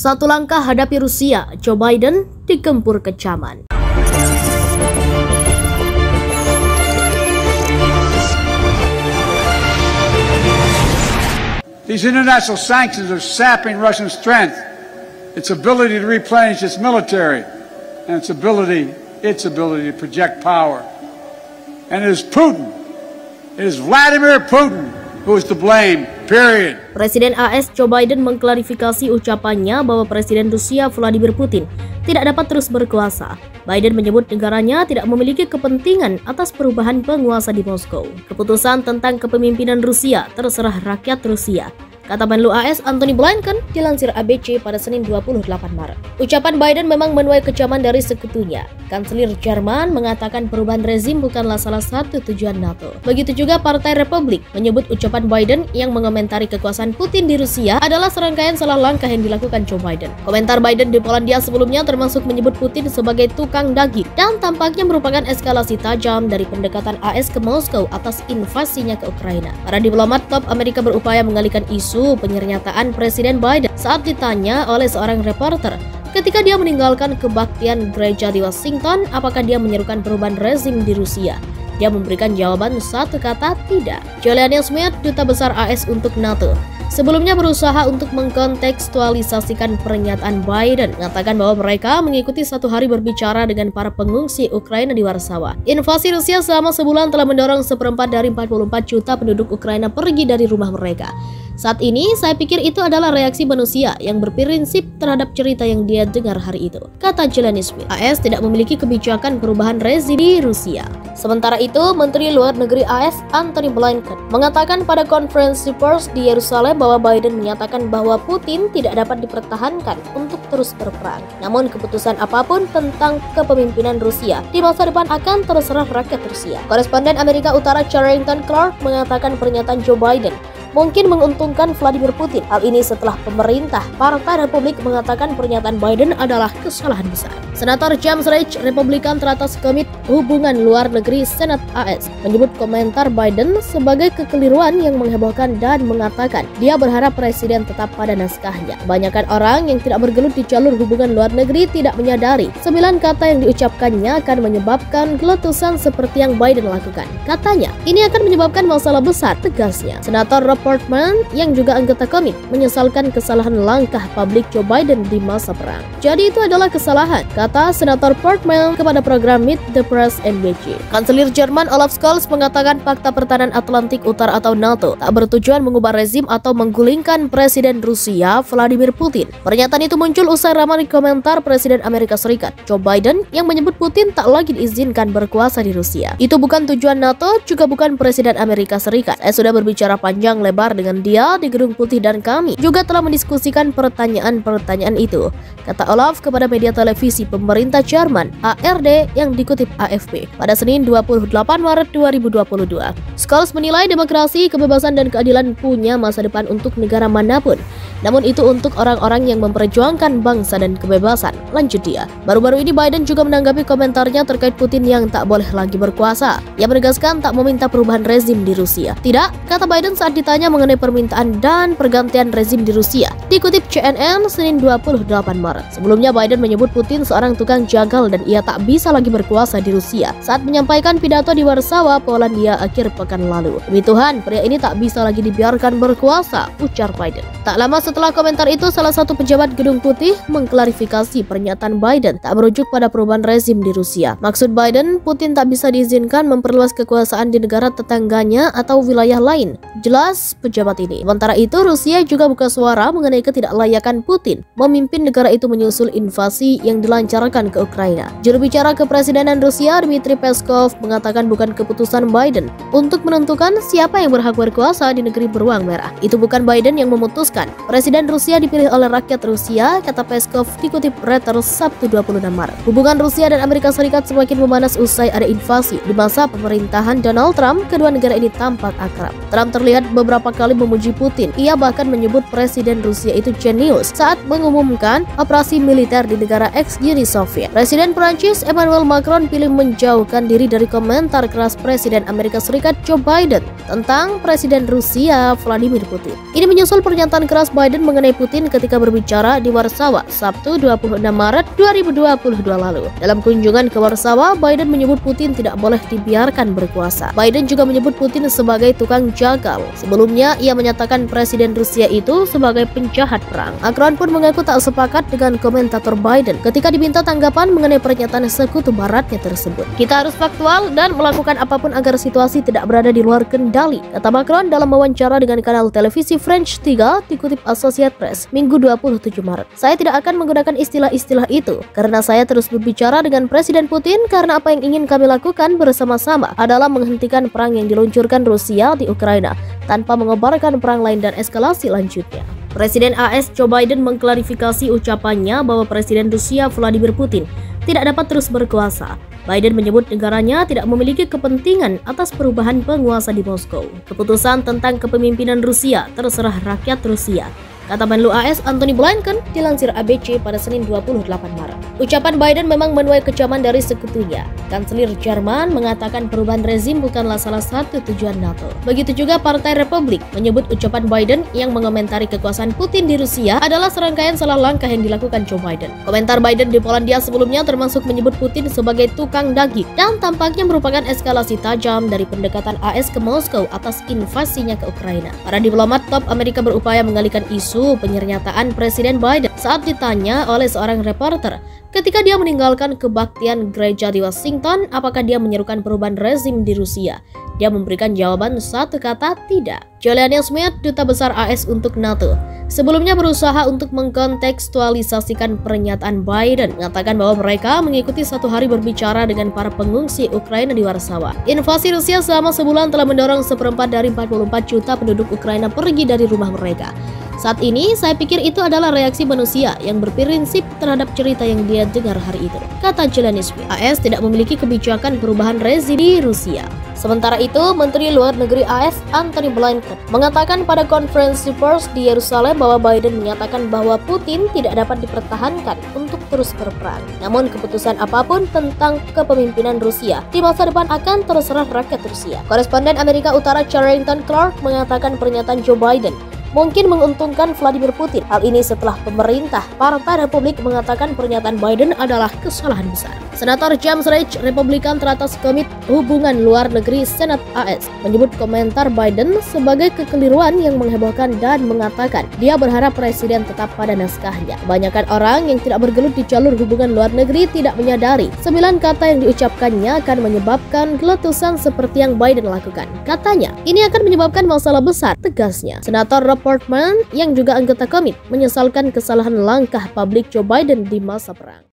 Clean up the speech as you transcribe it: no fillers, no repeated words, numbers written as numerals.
Satu langkah hadapi Rusia, Joe Biden digempur kecaman. These international sanctions are sapping Russian strength, its ability to replenish its military, and its ability to project power. And it is Putin, it is Vladimir Putin who is to blame, period. Presiden AS Joe Biden mengklarifikasi ucapannya bahwa Presiden Rusia Vladimir Putin tidak dapat terus berkuasa. Biden menyebut negaranya tidak memiliki kepentingan atas perubahan penguasa di Moskow. Keputusan tentang kepemimpinan Rusia terserah rakyat Rusia, kata Menlu AS Antony Blinken dilansir ABC pada Senin 28 Maret. Ucapan Biden memang menuai kecaman dari sekutunya. Kanselir Jerman mengatakan perubahan rezim bukanlah salah satu tujuan NATO. Begitu juga Partai Republik menyebut ucapan Biden yang mengomentari kekuasaan Putin di Rusia adalah serangkaian salah langkah yang dilakukan Joe Biden. Komentar Biden di Polandia sebelumnya termasuk menyebut Putin sebagai tukang daging dan tampaknya merupakan eskalasi tajam dari pendekatan AS ke Moskow atas invasinya ke Ukraina. Para diplomat top Amerika berupaya mengalihkan isu pernyataan Presiden Biden saat ditanya oleh seorang reporter ketika dia meninggalkan kebaktian gereja di Washington apakah dia menyerukan perubahan rezim di Rusia. Dia memberikan jawaban satu kata, tidak. Julian Smith, duta besar AS untuk NATO, sebelumnya berusaha untuk mengkontekstualisasikan pernyataan Biden, mengatakan bahwa mereka mengikuti satu hari berbicara dengan para pengungsi Ukraina di Warsawa. Invasi Rusia selama sebulan telah mendorong 1/4 dari 44 juta penduduk Ukraina pergi dari rumah mereka. Saat ini, saya pikir itu adalah reaksi manusia yang berprinsip terhadap cerita yang dia dengar hari itu, kata Julian Smith. AS tidak memiliki kebijakan perubahan rezim di Rusia. Sementara itu, Menteri Luar Negeri AS Antony Blinken mengatakan pada konferensi pers di Yerusalem bahwa Biden menyatakan bahwa Putin tidak dapat dipertahankan untuk terus berperang. Namun keputusan apapun tentang kepemimpinan Rusia di masa depan akan terserah rakyat Rusia. Koresponden Amerika Utara Charrington Clark mengatakan pernyataan Joe Biden mungkin menguntungkan Vladimir Putin. Hal ini setelah pemerintah Partai Republik mengatakan pernyataan Biden adalah kesalahan besar. Senator James Reich, Republikan teratas Komite Hubungan Luar Negeri Senat AS, menyebut komentar Biden sebagai kekeliruan yang menghebohkan dan mengatakan dia berharap presiden tetap pada naskahnya. Kebanyakan orang yang tidak bergelut di jalur hubungan luar negeri tidak menyadari 9 kata yang diucapkannya akan menyebabkan geletusan seperti yang Biden lakukan. Katanya, ini akan menyebabkan masalah besar, tegasnya. Senator Portman yang juga anggota komite menyesalkan kesalahan langkah publik Joe Biden di masa perang. Jadi itu adalah kesalahan, kata Senator Portman kepada program Meet the Press NBC. Kanselir Jerman Olaf Scholz mengatakan Pakta Pertahanan Atlantik Utara atau NATO tak bertujuan mengubah rezim atau menggulingkan Presiden Rusia Vladimir Putin. Pernyataan itu muncul usai ramai komentar Presiden Amerika Serikat Joe Biden yang menyebut Putin tak lagi diizinkan berkuasa di Rusia. Itu bukan tujuan NATO, juga bukan Presiden Amerika Serikat. Saya sudah berbicara panjang lebar dengan dia di Gedung Putih dan kami juga telah mendiskusikan pertanyaan-pertanyaan itu, kata Olaf kepada media televisi pemerintah Jerman ARD yang dikutip AFP pada Senin 28 Maret 2022. Scholz menilai demokrasi, kebebasan dan keadilan punya masa depan untuk negara manapun. Namun itu untuk orang-orang yang memperjuangkan bangsa dan kebebasan, lanjut dia. Baru-baru ini Biden juga menanggapi komentarnya terkait Putin yang tak boleh lagi berkuasa. Ia menegaskan tak meminta perubahan rezim di Rusia. Tidak, kata Biden saat ditanya mengenai permintaan dan pergantian rezim di Rusia. Dikutip CNN Senin 28 Maret. Sebelumnya Biden menyebut Putin seorang tukang jagal dan ia tak bisa lagi berkuasa di Rusia saat menyampaikan pidato di Warsawa, Polandia akhir pekan lalu. Demi Tuhan, pria ini tak bisa lagi dibiarkan berkuasa, ujar Biden. Tak lama setelah komentar itu, salah satu pejabat Gedung Putih mengklarifikasi pernyataan Biden tak merujuk pada perubahan rezim di Rusia. Maksud Biden, Putin tak bisa diizinkan memperluas kekuasaan di negara tetangganya atau wilayah lain, jelas pejabat ini. Sementara itu, Rusia juga buka suara mengenai ketidaklayakan Putin memimpin negara itu menyusul invasi yang dilancarkan ke Ukraina. Juru bicara kepresidenan Rusia, Dmitry Peskov, mengatakan bukan keputusan Biden untuk menentukan siapa yang berhak berkuasa di negeri beruang merah. Itu bukan Biden yang memutuskan. Presiden Rusia dipilih oleh rakyat Rusia, kata Peskov dikutip Reuters Sabtu 26 Maret. Hubungan Rusia dan Amerika Serikat semakin memanas usai ada invasi. Di masa pemerintahan Donald Trump, kedua negara ini tampak akrab. Trump terlihat beberapa kali memuji Putin. Ia bahkan menyebut Presiden Rusia itu jenius saat mengumumkan operasi militer di negara ex-Uni Uni Soviet. Presiden Prancis Emmanuel Macron pilih menjauhkan diri dari komentar keras Presiden Amerika Serikat Joe Biden tentang Presiden Rusia Vladimir Putin. Ini menyusul pernyataan keras Biden mengenai Putin ketika berbicara di Warsawa Sabtu 26 Maret 2022 lalu. Dalam kunjungan ke Warsawa, Biden menyebut Putin tidak boleh dibiarkan berkuasa. Biden juga menyebut Putin sebagai tukang jagal. Sebelumnya, ia menyatakan Presiden Rusia itu sebagai penjahat perang. Macron pun mengaku tak sepakat dengan komentator Biden ketika diminta tanggapan mengenai pernyataan sekutu baratnya tersebut. Kita harus faktual dan melakukan apapun agar situasi tidak berada di luar kendali, kata Macron dalam wawancara dengan kanal televisi French 3 dikutip Associated Press Minggu 27 Maret. Saya tidak akan menggunakan istilah-istilah itu karena saya terus berbicara dengan Presiden Putin karena apa yang ingin kami lakukan bersama-sama adalah menghentikan perang yang diluncurkan Rusia di Ukraina tanpa mengobarkan perang lain dan eskalasi lanjutnya. Presiden AS Joe Biden mengklarifikasi ucapannya bahwa Presiden Rusia Vladimir Putin tidak dapat terus berkuasa. Biden menyebut negaranya tidak memiliki kepentingan atas perubahan penguasa di Moskow. Keputusan tentang kepemimpinan Rusia terserah rakyat Rusia, kata Menlu AS Antony Blinken dilansir ABC pada Senin 28 Maret. Ucapan Biden memang menuai kecaman dari sekutunya. Kanselir Jerman mengatakan perubahan rezim bukanlah salah satu tujuan NATO. Begitu juga Partai Republik menyebut ucapan Biden yang mengomentari kekuasaan Putin di Rusia adalah serangkaian salah langkah yang dilakukan Joe Biden. Komentar Biden di Polandia sebelumnya termasuk menyebut Putin sebagai tukang daging dan tampaknya merupakan eskalasi tajam dari pendekatan AS ke Moskow atas invasinya ke Ukraina. Para diplomat top Amerika berupaya mengalihkan isu pernyataan Presiden Biden saat ditanya oleh seorang reporter ketika dia meninggalkan kebaktian gereja di Washington apakah dia menyerukan perubahan rezim di Rusia. Dia memberikan jawaban satu kata, tidak. Julian Smith, duta besar AS untuk NATO, sebelumnya berusaha untuk mengkontekstualisasikan pernyataan Biden, mengatakan bahwa mereka mengikuti satu hari berbicara dengan para pengungsi Ukraina di Warsawa. Invasi Rusia selama sebulan telah mendorong 1/4 dari 44 juta penduduk Ukraina pergi dari rumah mereka. Saat ini, saya pikir itu adalah reaksi manusia yang berprinsip terhadap cerita yang dia dengar hari itu, kata Julian Smith. AS tidak memiliki kebijakan perubahan rezim di Rusia. Sementara itu, Menteri Luar Negeri AS Antony Blinken mengatakan pada konferensi pers di Yerusalem bahwa Biden menyatakan bahwa Putin tidak dapat dipertahankan untuk terus berperang. Namun keputusan apapun tentang kepemimpinan Rusia di masa depan akan terserah rakyat Rusia. Koresponden Amerika Utara Charrington Clark mengatakan pernyataan Joe Biden mungkin menguntungkan Vladimir Putin. Hal ini setelah pemerintah Partai Republik mengatakan pernyataan Biden adalah kesalahan besar. Senator James Reich, Republikan teratas Komite Hubungan Luar Negeri Senat AS, menyebut komentar Biden sebagai kekeliruan yang menghebohkan dan mengatakan dia berharap presiden tetap pada naskahnya. Kebanyakan orang yang tidak bergelut di jalur hubungan luar negeri tidak menyadari 9 kata yang diucapkannya akan menyebabkan geletusan seperti yang Biden lakukan. Katanya, ini akan menyebabkan masalah besar, tegasnya. Senator Portman yang juga anggota komite menyesalkan kesalahan langkah publik Joe Biden di masa perang.